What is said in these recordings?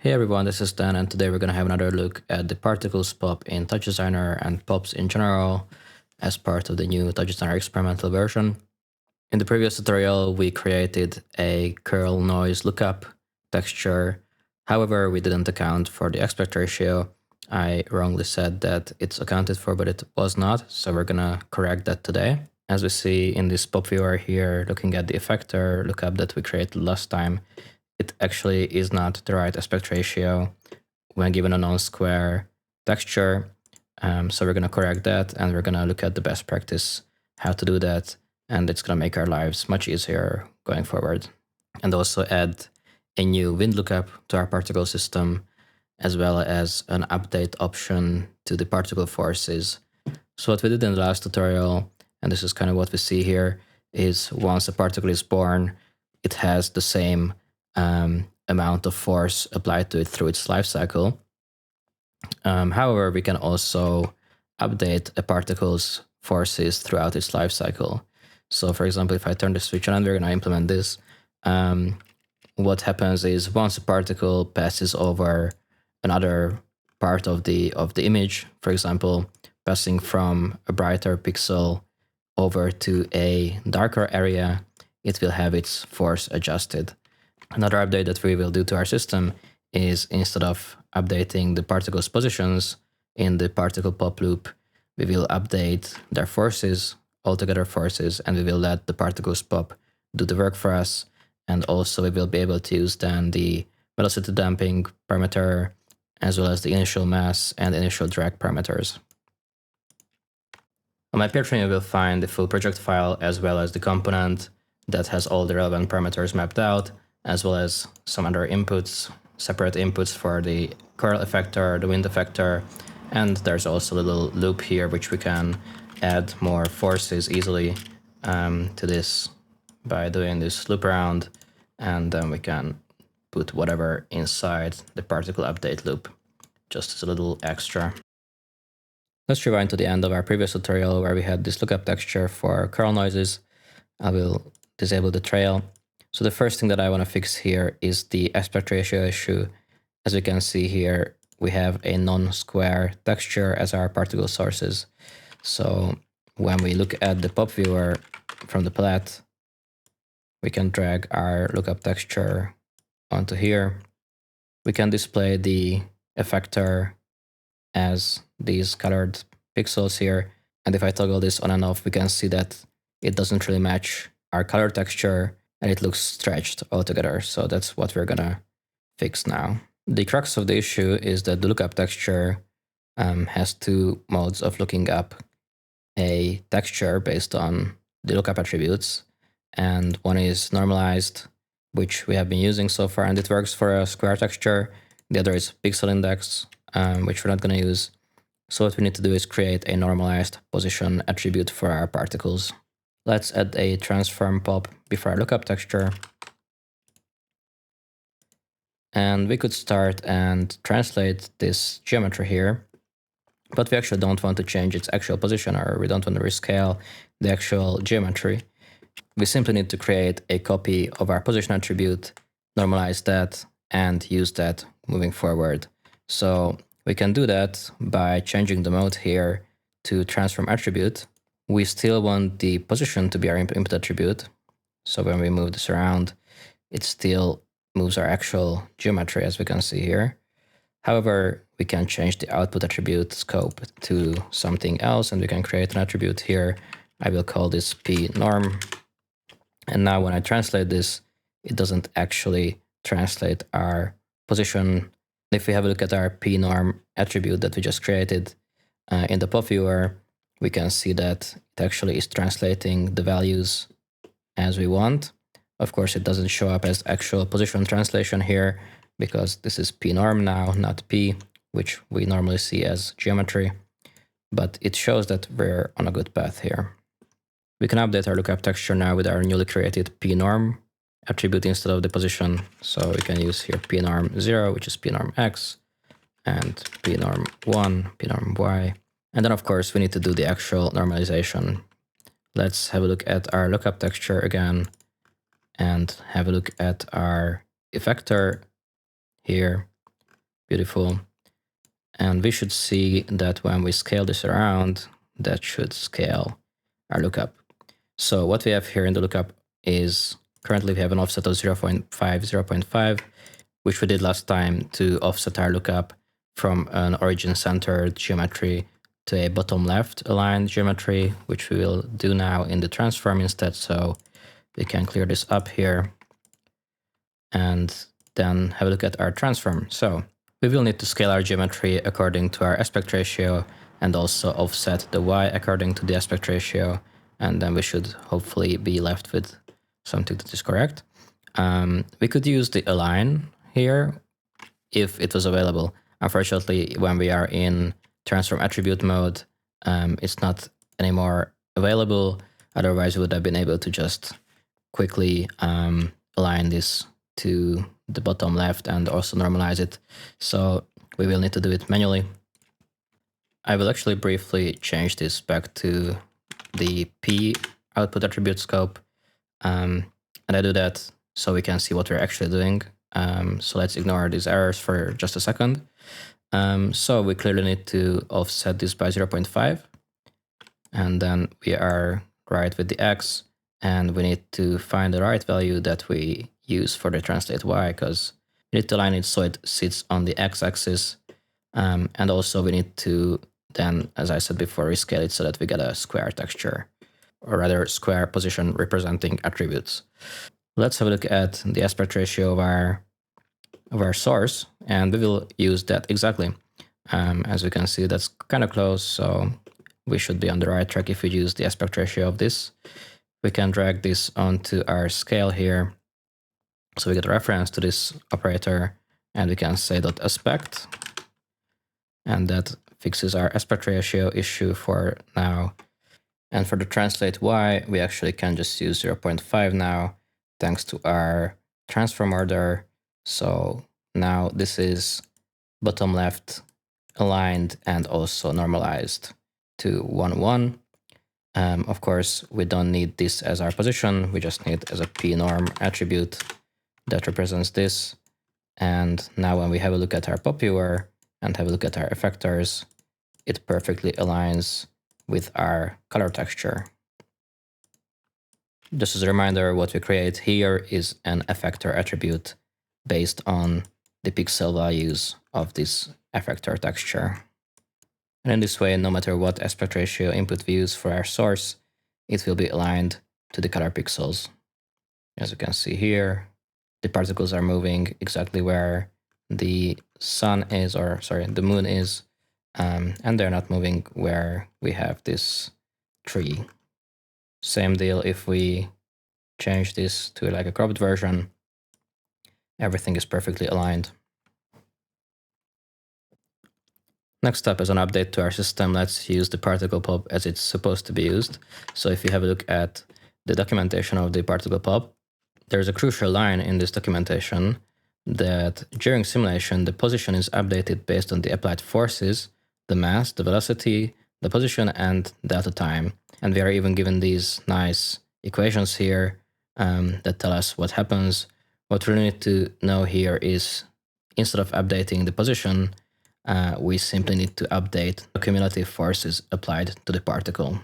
Hey everyone, this is Dan, and today we're going to have another look at the particles pop in Touch Designer and pops in general as part of the new Touch Designer experimental version. In the previous tutorial, we created a curl noise lookup texture. However, we didn't account for the aspect ratio. I wrongly said that it's accounted for, but it was not, so we're going to correct that today. As we see in this pop viewer here, looking at the effector lookup that we created last time, it actually is not the right aspect ratio when given a non-square texture. So we're going to correct that, and we're going to look at the best practice, how to do that, and it's going to make our lives much easier going forward. And also add a new wind lookup to our particle system, as well as an update option to the particle forces. So what we did in the last tutorial, and this is kind of what we see here, is once a particle is born, it has the same amount of force applied to it through its life cycle. However, we can also update a particle's forces throughout its life cycle. So for example, if I turn the switch on and we're going to implement this, what happens is once a particle passes over another part of the image, for example, passing from a brighter pixel over to a darker area, it will have its force adjusted. Another update that we will do to our system is, instead of updating the particles' positions in the particle pop loop, we will update their forces, altogether forces, and we will let the particles pop do the work for us. And also we will be able to use then the velocity damping parameter, as well as the initial mass and initial drag parameters. On my Patreon, you will find the full project file, as well as the component that has all the relevant parameters mapped out, as well as some other inputs, separate inputs for the curl effector, the wind effector, and there's also a little loop here which we can add more forces easily to this by doing this loop around, and then we can put whatever inside the particle update loop, just as a little extra. Let's rewind to the end of our previous tutorial where we had this lookup texture for curl noises. I will disable the trail. So the first thing that I want to fix here is the aspect ratio issue. As you can see here, we have a non-square texture as our particle sources. So when we look at the pop viewer from the palette, we can drag our lookup texture onto here. We can display the effector as these colored pixels here. And if I toggle this on and off, we can see that it doesn't really match our color texture, and it looks stretched altogether. So that's what we're gonna fix now. The crux of the issue is that the lookup texture has two modes of looking up a texture based on the lookup attributes. And one is normalized, which we have been using so far, and it works for a square texture. The other is pixel index, which we're not gonna use. So what we need to do is create a normalized position attribute for our particles. Let's add a transform pop before our lookup texture. And we could start and translate this geometry here, but we actually don't want to change its actual position, or we don't want to rescale the actual geometry. We simply need to create a copy of our position attribute, normalize that, and use that moving forward. So we can do that by changing the mode here to transform attribute. We still want the position to be our input attribute. So when we move this around, it still moves our actual geometry, as we can see here. However, we can change the output attribute scope to something else, and we can create an attribute here. I will call this p norm. And now when I translate this, it doesn't actually translate our position. If we have a look at our p norm attribute that we just created in the pop viewer, we can see that it actually is translating the values as we want. Of course, it doesn't show up as actual position translation here, because this is p norm now, not p, which we normally see as geometry. But it shows that we're on a good path here. We can update our lookup texture now with our newly created p norm attribute instead of the position. So we can use here p norm 0, which is p norm x, and p norm 1, p norm y. And then, of course, we need to do the actual normalization. Let's have a look at our lookup texture again and have a look at our effector here. Beautiful. And we should see that when we scale this around, that should scale our lookup. So what we have here in the lookup is currently we have an offset of 0.5, 0.5, which we did last time to offset our lookup from an origin-centered geometry to a bottom-left aligned geometry, which we will do now in the transform instead. So we can clear this up here and then have a look at our transform. So we will need to scale our geometry according to our aspect ratio and also offset the y according to the aspect ratio. And then we should hopefully be left with something that is correct. We could use the align here if it was available. Unfortunately, when we are in transform attribute mode, it's not anymore available. Otherwise, we would have been able to just quickly align this to the bottom left and also normalize it. So we will need to do it manually. I will actually briefly change this back to the P output attribute scope. And I do that so we can see what we're actually doing. So let's ignore these errors for just a second. So we clearly need to offset this by 0.5. And then we are right with the X. And we need to find the right value that we use for the translate Y, because we need to align it so it sits on the X-axis. And also we need to then, as I said before, rescale it so that we get a square texture, or rather square position representing attributes. Let's have a look at the aspect ratio of our source, and we will use that exactly. As we can see, that's kind of close, so we should be on the right track if we use the aspect ratio of this. We can drag this onto our scale here, so we get a reference to this operator, and we can say .aspect, and that fixes our aspect ratio issue for now. And for the translate Y, we actually can just use 0.5 now, thanks to our transform order. So now this is bottom left aligned and also normalized to 1, 1. Of course, we don't need this as our position. We just need as a p-norm attribute that represents this. And now when we have a look at our pop viewer and have a look at our effectors, it perfectly aligns with our color texture. Just as a reminder, what we create here is an effector attribute based on the pixel values of this effector texture. And in this way, no matter what aspect ratio input we use for our source, it will be aligned to the color pixels. As you can see here, the particles are moving exactly where the sun is, or sorry, the moon is, and they're not moving where we have this tree. Same deal if we change this to like a cropped version, everything is perfectly aligned. Next up is an update to our system. Let's use the particle pop as it's supposed to be used. So if you have a look at the documentation of the particle pop, there's a crucial line in this documentation that during simulation, the position is updated based on the applied forces, the mass, the velocity, the position, and delta time. And we are even given these nice equations here that tell us what happens. What we really need to know here is, instead of updating the position, we simply need to update the cumulative forces applied to the particle.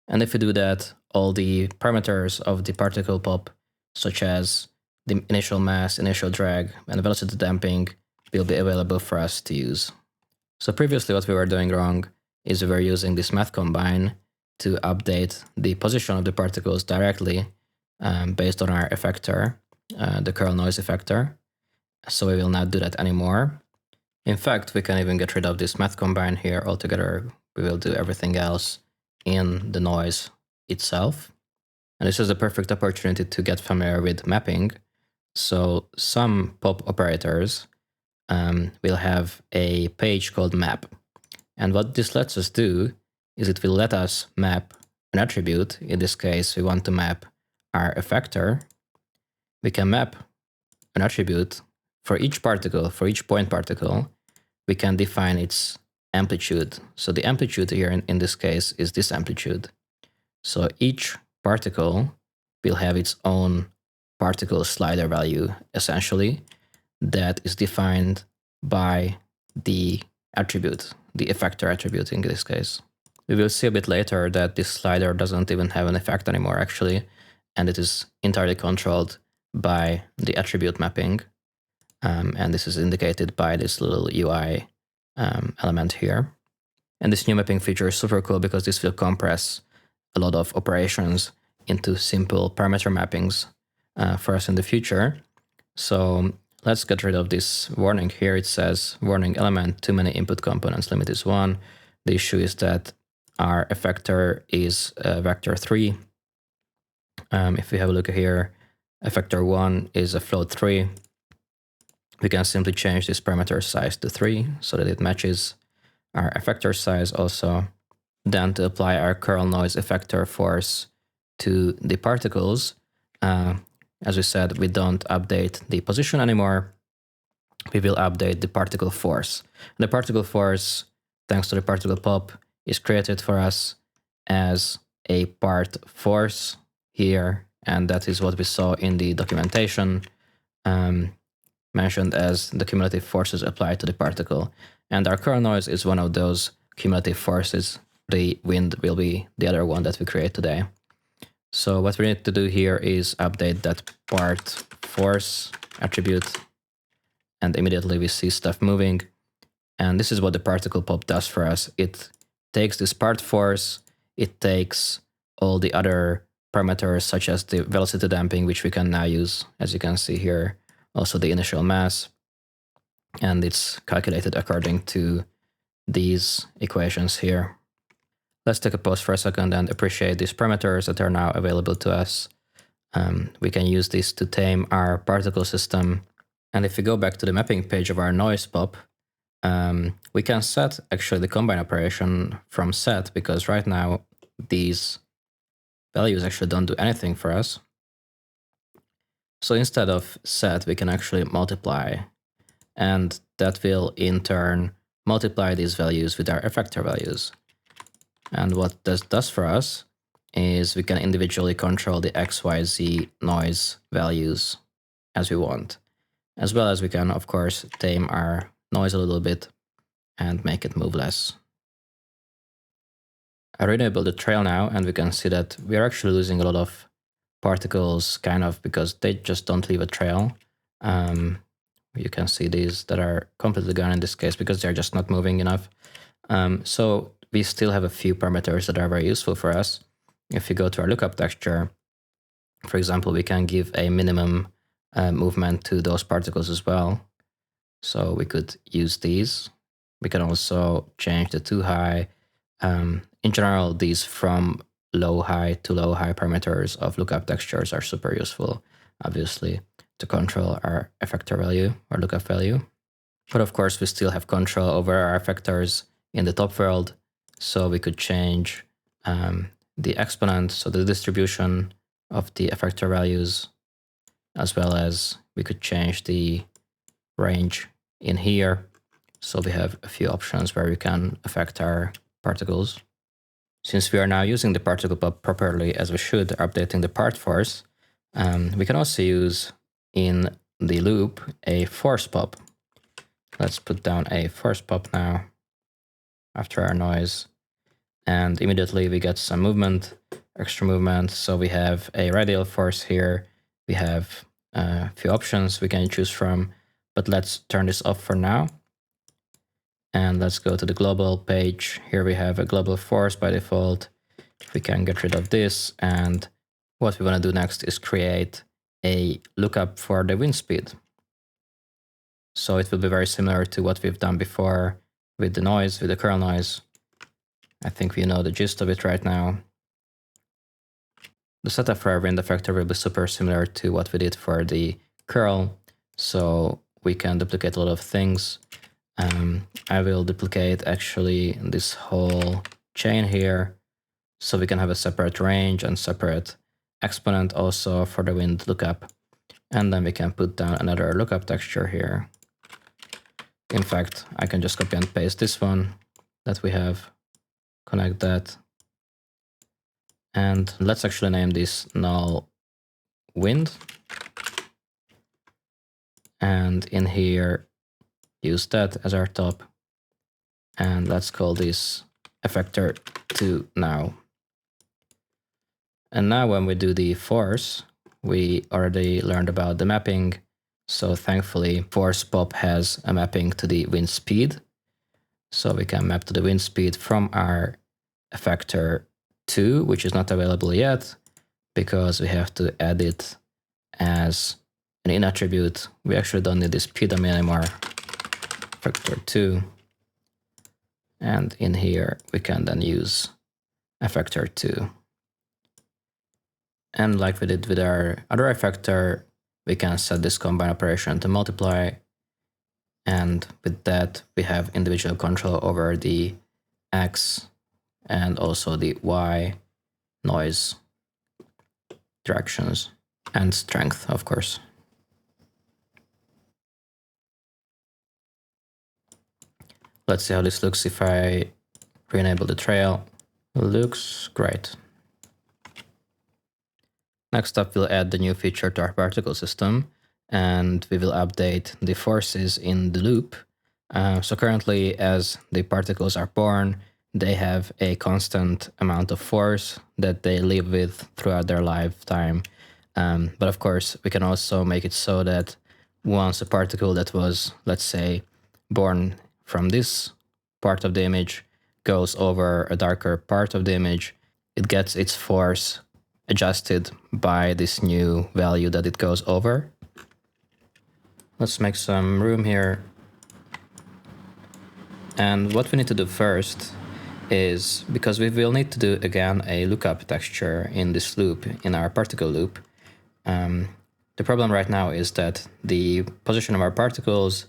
And if we do that, all the parameters of the particle pop, such as the initial mass, initial drag, and velocity damping, will be available for us to use. So previously what we were doing wrong is we were using this math combine to update the position of the particles directly based on our effector, the curl noise effector. So we will not do that anymore. In fact, we can even get rid of this math combine here altogether. We will do everything else in the noise itself. And this is a perfect opportunity to get familiar with mapping. So some pop operators will have a page called map. And what this lets us do is it will let us map an attribute. In this case, we want to map our effector. We can map an attribute for each particle, for each point particle. We can define its amplitude. So the amplitude here in this case is this amplitude. So each particle will have its own particle slider value, essentially, that is defined by the attribute, the effector attribute in this case. We will see a bit later that this slider doesn't even have an effect anymore actually, and it is entirely controlled by the attribute mapping. And this is indicated by this little UI element here. And this new mapping feature is super cool because this will compress a lot of operations into simple parameter mappings for us in the future. So let's get rid of this warning here. It says warning element, too many input components, limit is 1. The issue is that our effector is vector 3. If we have a look here, effector 1 is a float 3. We can simply change this parameter size to 3 so that it matches our effector size also. Then to apply our curl noise effector force to the particles, as we said, we don't update the position anymore. We will update the particle force. And the particle force, thanks to the particle pop, is created for us as a PartForce here. And that is what we saw in the documentation, mentioned as the cumulative forces applied to the particle. And our curl noise is one of those cumulative forces. The wind will be the other one that we create today. So what we need to do here is update that PartForce attribute, and immediately we see stuff moving. And this is what the particle pop does for us. It takes this PartForce, it takes all the other parameters such as the velocity damping, which we can now use, as you can see here, also the initial mass, and it's calculated according to these equations here. Let's take a pause for a second and appreciate these parameters that are now available to us. We can use this to tame our particle system. And if we go back to the mapping page of our noise pop, we can set actually the combine operation from set, because right now these values actually don't do anything for us. So instead of set, we can actually multiply, and that will in turn multiply these values with our effector values. And what this does for us is we can individually control the X, Y, Z noise values as we want, as well as we can, of course, tame our noise a little bit and make it move less. I re-enabled the trail now, and we can see that we are actually losing a lot of particles, kind of, because they just don't leave a trail. You can see these that are completely gone in this case because they're just not moving enough. So we still have a few parameters that are very useful for us. If you go to our lookup texture, for example, we can give a minimum movement to those particles as well. So we could use these. We can also change the too high. In general, these from low high to low high parameters of lookup textures are super useful, obviously, to control our effector value or lookup value. But of course, we still have control over our effectors in the top world. So we could change the exponent, so the distribution of the effector values, as well as we could change the range in here. So we have a few options where we can affect our particles. Since we are now using the particle pop properly as we should, updating the PartForce, we can also use in the loop a force pop. Let's put down a force pop now after our noise. And immediately we get some movement, extra movement. So we have a radial force here. We have a few options we can choose from, but let's turn this off for now. And let's go to the global page. Here we have a global force by default. We can get rid of this. And what we want to do next is create a lookup for the wind speed. So it will be very similar to what we've done before with the noise, with the curl noise. I think we know the gist of it right now. The setup for our wind effector will be super similar to what we did for the curl. So we can duplicate a lot of things. I will duplicate actually this whole chain here, so we can have a separate range and separate exponent also for the wind lookup. And then we can put down another lookup texture here. In fact, I can just copy and paste this one that we have, connect that. And let's actually name this null wind. And in here, use that as our top. And let's call this effector 2 now. And now when we do the force, we already learned about the mapping. So thankfully, force pop has a mapping to the wind speed. So we can map to the wind speed from our effector 2, which is not available yet because we have to add it as an in attribute. We actually don't need this p domain anymore. Effector 2. And in here, we can then use effector 2. And like we did with our other effector, we can set this combine operation to multiply. And with that, we have individual control over the X and also the Y noise directions and strength, of course. Let's see how this looks if I re-enable the trail. Looks great. Next up, we'll add the new feature to our particle system, and we will update the forces in the loop. So currently, as the particles are born, they have a constant amount of force that they live with throughout their lifetime. But of course, we can also make it so that once a particle that was, let's say, born from this part of the image goes over a darker part of the image, it gets its force adjusted by this new value that it goes over. Let's make some room here. And what we need to do first is, because we will need to do again a lookup texture in this loop, in our particle loop. The problem right now is that the position of our particles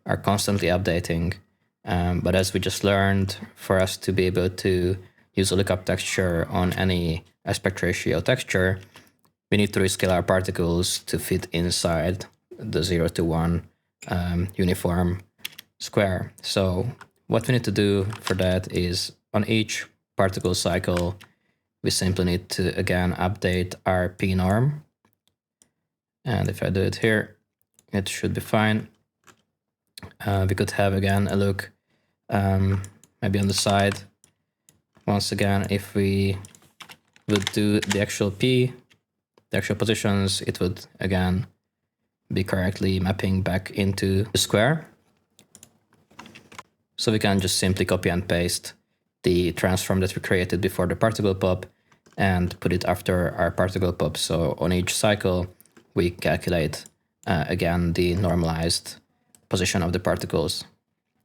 are constantly updating. But as we just learned, for us to be able to use a lookup texture on any aspect ratio texture, we need to rescale our particles to fit inside the 0 to 1 uniform square. So what we need to do for that is, on each particle cycle, we simply need to again update our p norm. And if I do it here, it should be fine. We could have again a look maybe on the side. Once again, if we would do the actual p, the actual positions, it would again be correctly mapping back into the square. So we can just simply copy and paste the transform that we created before the particle pop and put it after our particle pop. So on each cycle, we calculate again the normalized position of the particles.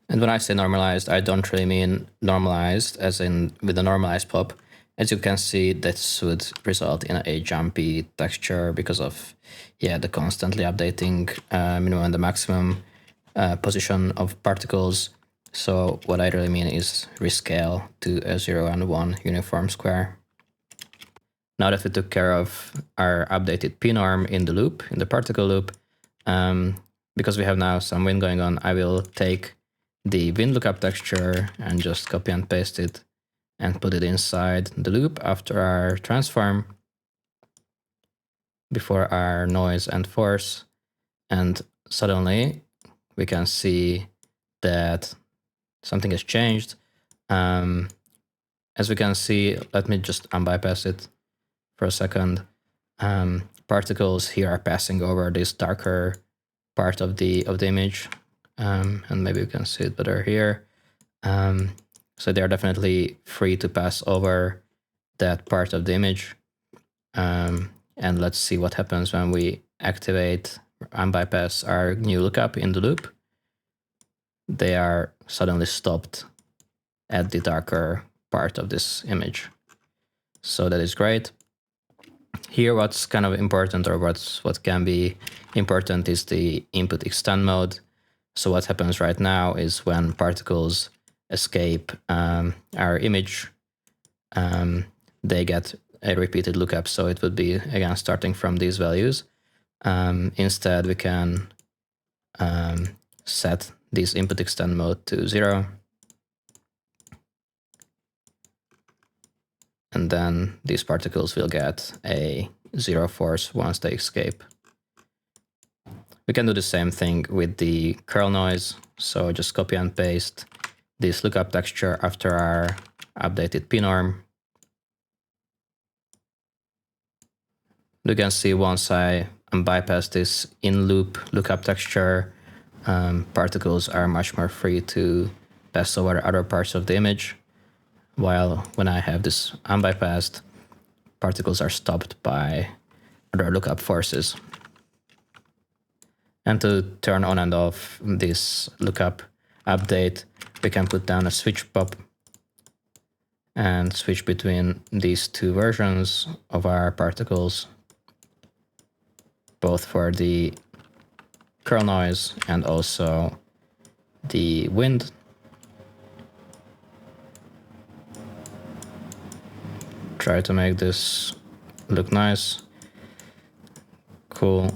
And when I say normalized, I don't really mean normalized as in with a normalized pop. As you can see, this would result in a jumpy texture because of, yeah, the constantly updating minimum and the maximum position of particles. So what I really mean is rescale to a 0 and 1 uniform square. Now that we took care of our updated p norm in the loop, in the particle loop, because we have now some wind going on, I will take the wind lookup texture and just copy and paste it and put it inside the loop after our transform, before our noise and force. And suddenly we can see that something has changed. As we can see, let me just unbypass it for a second. Particles here are passing over this darker part of the image, and maybe we can see it better here. So they're definitely free to pass over that part of the image. And let's see what happens when we activate and bypass our new lookup in the loop. They are suddenly stopped at the darker part of this image. So that is great. Here, what's kind of important, or what can be important, is the input extend mode. So what happens right now is when particles escape our image, they get a repeated lookup. So it would be, again, starting from these values. Instead, we can set this input extend mode to 0. And then these particles will get a 0 force once they escape. We can do the same thing with the curl noise. So just copy and paste this lookup texture after our updated pnorm. You can see once I bypass this in-loop lookup texture, particles are much more free to pass over other parts of the image, while when I have this unbypassed, particles are stopped by other lookup forces. And to turn on and off this lookup update, we can put down a switch pop and switch between these two versions of our particles, both for the curl noise and also the wind. Try to make this look nice. Cool.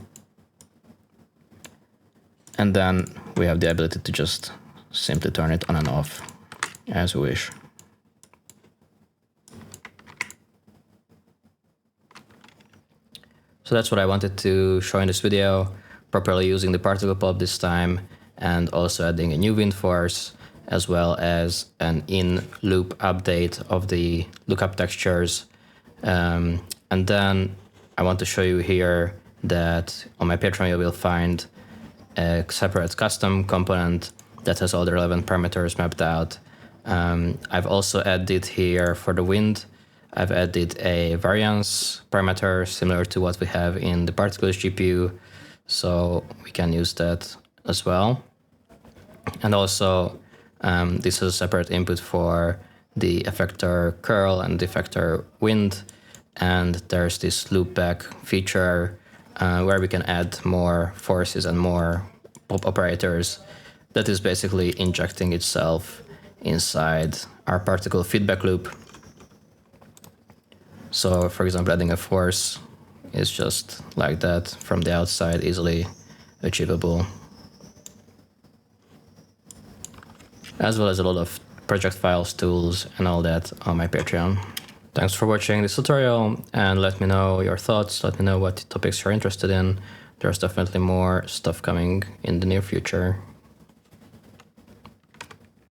And then we have the ability to just simply turn it on and off as we wish. So that's what I wanted to show in this video, properly using the particle pop this time, and also adding a new wind force, as well as an in-loop update of the lookup textures. And then I want to show you here that on my Patreon you will find a separate custom component that has all the relevant parameters mapped out. I've also added here for the wind, I've added a variance parameter similar to what we have in the particles GPU, so we can use that as well. And also this is a separate input for the effector curl and the effector wind, and there's this loopback feature where we can add more forces and more pop operators that is basically injecting itself inside our particle feedback loop. So for example, adding a force is just like that from the outside, easily achievable. As well as a lot of project files, tools, and all that on my Patreon. Thanks for watching this tutorial, and let me know your thoughts, let me know what topics you're interested in. There's definitely more stuff coming in the near future.